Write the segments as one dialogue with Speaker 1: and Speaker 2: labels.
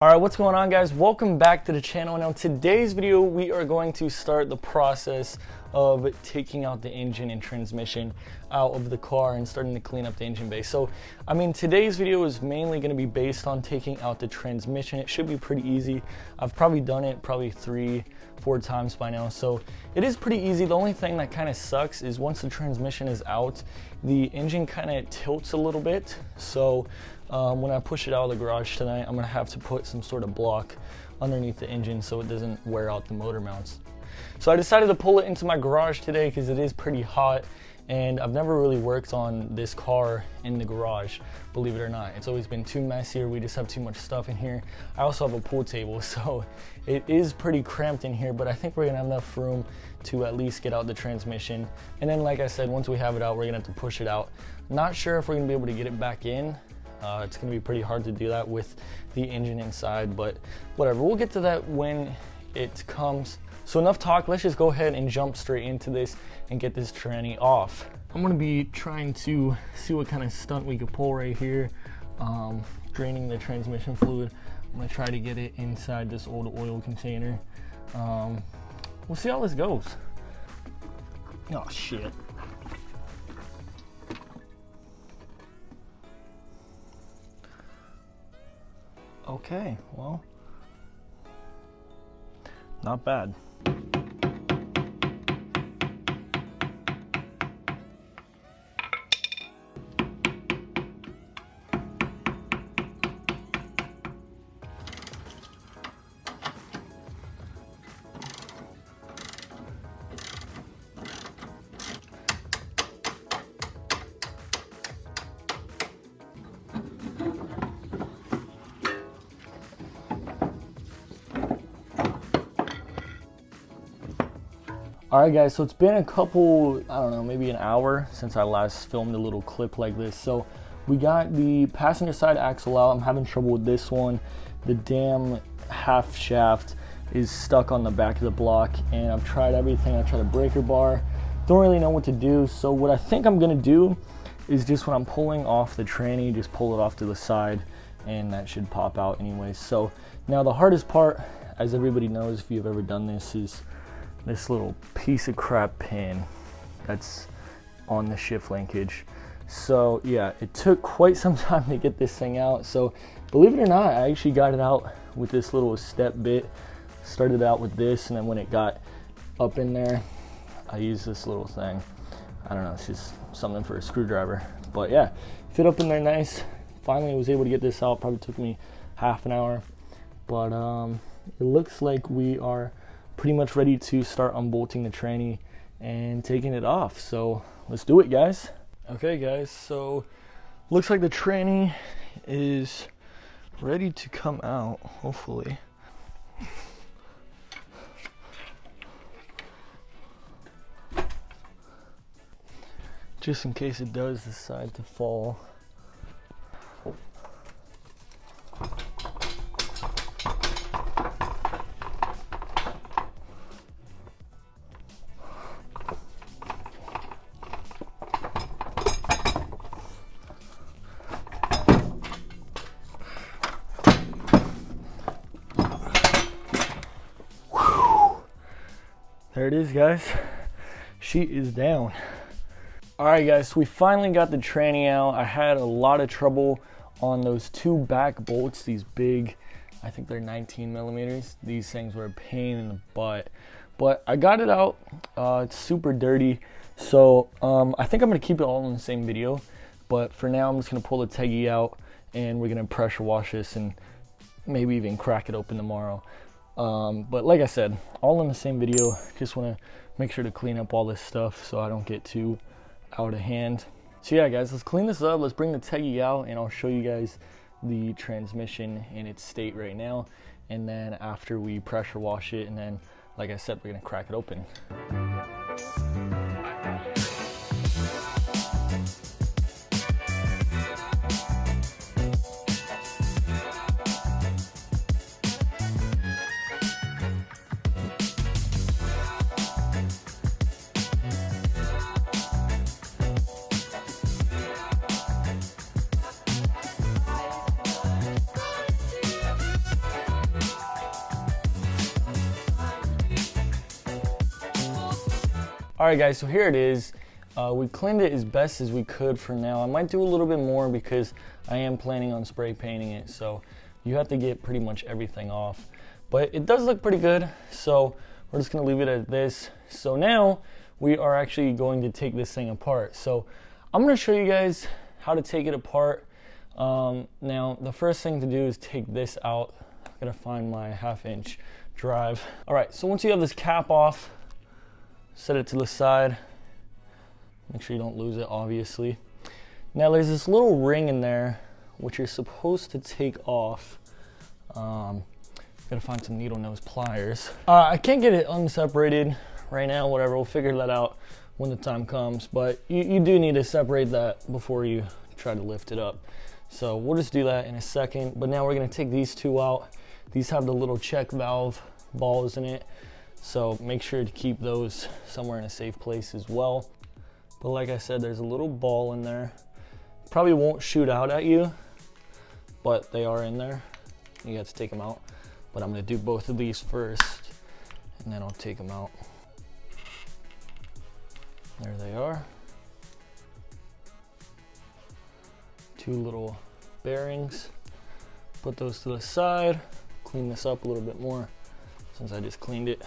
Speaker 1: Alright, what's going on, guys? Welcome back to the channel. Now, today's video, we are going to start the process of taking out the engine and transmission out of the car and starting to clean up the engine bay. So, today's video is mainly going to be based on taking out the transmission. It should be pretty easy. I've probably done it 3-4 times by now, so it is pretty easy. The only thing that kind of sucks is once the transmission is out, the engine kind of tilts a little bit. So when I push it out of the garage tonight, I'm gonna have to put some sort of block underneath the engine so it doesn't wear out the motor mounts. So I decided to pull it into my garage today because it is pretty hot, and I've never really worked on this car in the garage, believe it or not. It's always been too messy, or we just have too much stuff in here. I also have a pool table, so it is pretty cramped in here, but I think we're gonna have enough room to at least get out the transmission. And then, like I said, once we have it out, we're gonna have to push it out. Not sure if we're gonna be able to get it back in. It's gonna be pretty hard to do that with the engine inside, but whatever, we'll get to that when it comes. So enough talk, let's just go ahead and jump straight into this and get this tranny off. I'm gonna be trying to see what kind of stunt we could pull right here, draining the transmission fluid. I'm gonna try to get it inside this old oil container. We'll see how this goes. Oh shit. Okay, well, not bad. Alright guys, so it's been a couple, I don't know, maybe an hour since I last filmed a little clip like this. So we got the passenger side axle out. I'm having trouble with this one. The damn half shaft is stuck on the back of the block, and I've tried everything. I've tried a breaker bar. Don't really know what to do. So what I think I'm gonna do is just when I'm pulling off the tranny, just pull it off to the side, and that should pop out anyways. So now the hardest part, as everybody knows if you've ever done this, is this little piece of crap pin that's on the shift linkage. So yeah, it took quite some time to get this thing out. So believe it or not, I actually got it out with this little step bit. Started out with this, and then when it got up in there, I used this little thing. I don't know, it's just something for a screwdriver. But yeah, fit up in there nice. Finally was able to get this out. Probably took me half an hour. But it looks like we are pretty much ready to start unbolting the tranny and taking it off. So let's do it, guys. Okay guys, so looks like the tranny is ready to come out, hopefully. Just in case it does decide to fall. There it is, guys. She is down. All right, guys, so we finally got the tranny out. I had a lot of trouble on those two back bolts, these big, I think they're 19 millimeters. These things were a pain in the butt, but I got it out. It's super dirty. So I think I'm gonna keep it all in the same video, but for now, I'm just gonna pull the teggy out, and we're gonna pressure wash this and maybe even crack it open tomorrow. But like I said, all in the same video. Just want to make sure to clean up all this stuff so I don't get too out of hand. So yeah, guys, let's clean this up. Let's bring the teggy out, and I'll show you guys the transmission in its state right now. And then after we pressure wash it, and then, like I said, we're gonna crack it open. All right guys, so here it is. We cleaned it as best as we could for now. I might do a little bit more because I am planning on spray painting it, so you have to get pretty much everything off. But it does look pretty good, so we're just gonna leave it at this. So now we are actually going to take this thing apart. So I'm gonna show you guys how to take it apart. Now the first thing to do is take this out. I'm gonna find my 1/2-inch drive. All right, so once you have this cap off, set it to the side. Make sure you don't lose it, obviously. Now there's this little ring in there which you're supposed to take off. Gotta find some needle nose pliers. I can't get it unseparated right now, whatever, we'll figure that out when the time comes, but you do need to separate that before you try to lift it up. So we'll just do that in a second, but now we're gonna take these two out. These have the little check valve balls in it, so make sure to keep those somewhere in a safe place as well. But like I said, there's a little ball in there. Probably won't shoot out at you, but they are in there. You have to take them out. But I'm gonna do both of these first, and then I'll take them out. There they are. Two little bearings. Put those to the side. Clean this up a little bit more since I just cleaned it.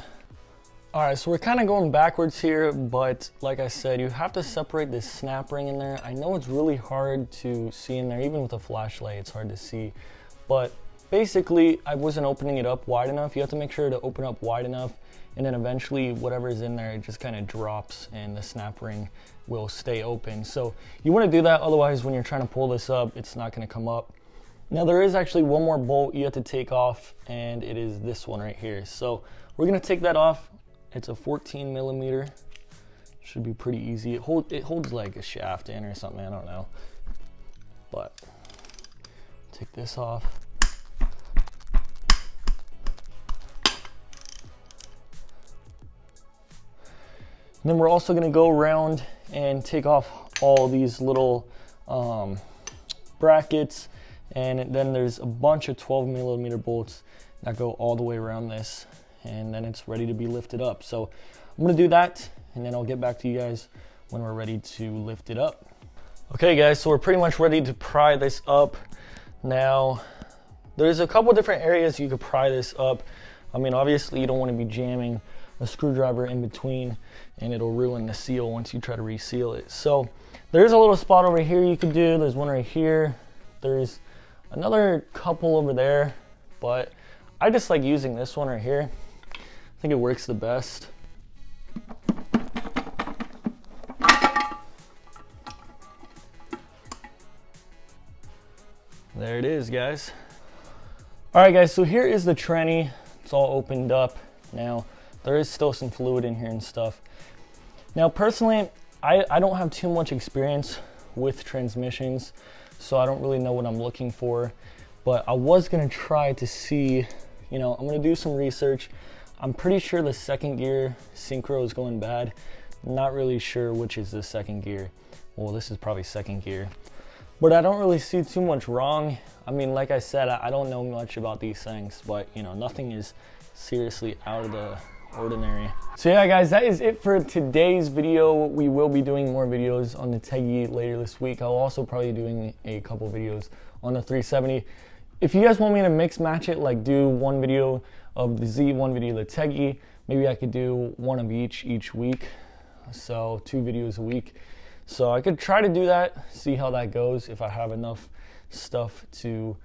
Speaker 1: All right, so we're kind of going backwards here, but like I said, you have to separate this snap ring in there. I know it's really hard to see in there, even with a flashlight, it's hard to see. But basically, I wasn't opening it up wide enough. You have to make sure to open up wide enough, and then eventually whatever is in there, it just kind of drops and the snap ring will stay open. So you want to do that, otherwise when you're trying to pull this up, it's not going to come up. Now there is actually one more bolt you have to take off, and it is this one right here. So we're going to take that off. It's a 14 millimeter. Should be pretty easy. It holds like a shaft in or something, I don't know. But take this off. And then we're also gonna go around and take off all these little brackets, and then there's a bunch of 12 millimeter bolts that go all the way around this, and then it's ready to be lifted up. So I'm gonna do that, and then I'll get back to you guys when we're ready to lift it up. Okay guys, so we're pretty much ready to pry this up. Now, there's a couple different areas you could pry this up. I mean, obviously you don't wanna be jamming a screwdriver in between, and it'll ruin the seal once you try to reseal it. So there's a little spot over here you could do. There's one right here. There's another couple over there, but I just like using this one right here. I think it works the best. There it is, guys. All right, guys, so here is the tranny. It's all opened up now. There is still some fluid in here and stuff. Now, personally, I don't have too much experience with transmissions, so I don't really know what I'm looking for, but I was gonna try to see, you know, I'm gonna do some research. I'm pretty sure the second gear synchro is going bad. Not really sure which is the second gear. Well, this is probably second gear, but I don't really see too much wrong. I mean, like I said, I don't know much about these things, but you know, nothing is seriously out of the ordinary. So yeah guys, that is it for today's video. We will be doing more videos on the Tegi later this week. I'll also probably doing a couple videos on the 370. If you guys want me to mix match it, like do one video of the Z, one video of the Tegi, maybe I could do one of each week, so 2 videos a week. So I could try to do that, see how that goes, if I have enough stuff to,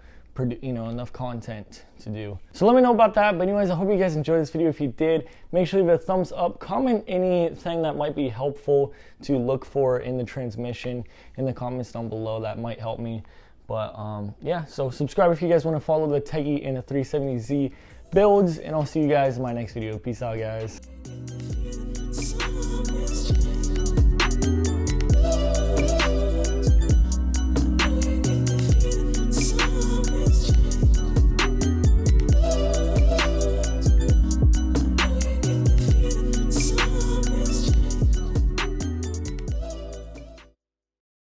Speaker 1: you know, enough content to do. So let me know about that. But anyways, I hope you guys enjoyed this video. If you did, make sure to leave a thumbs up, comment anything that might be helpful to look for in the transmission in the comments down below. That might help me. But yeah, so subscribe if you guys want to follow the Tegi and the 370Z builds, and I'll see you guys in my next video. Peace out, guys.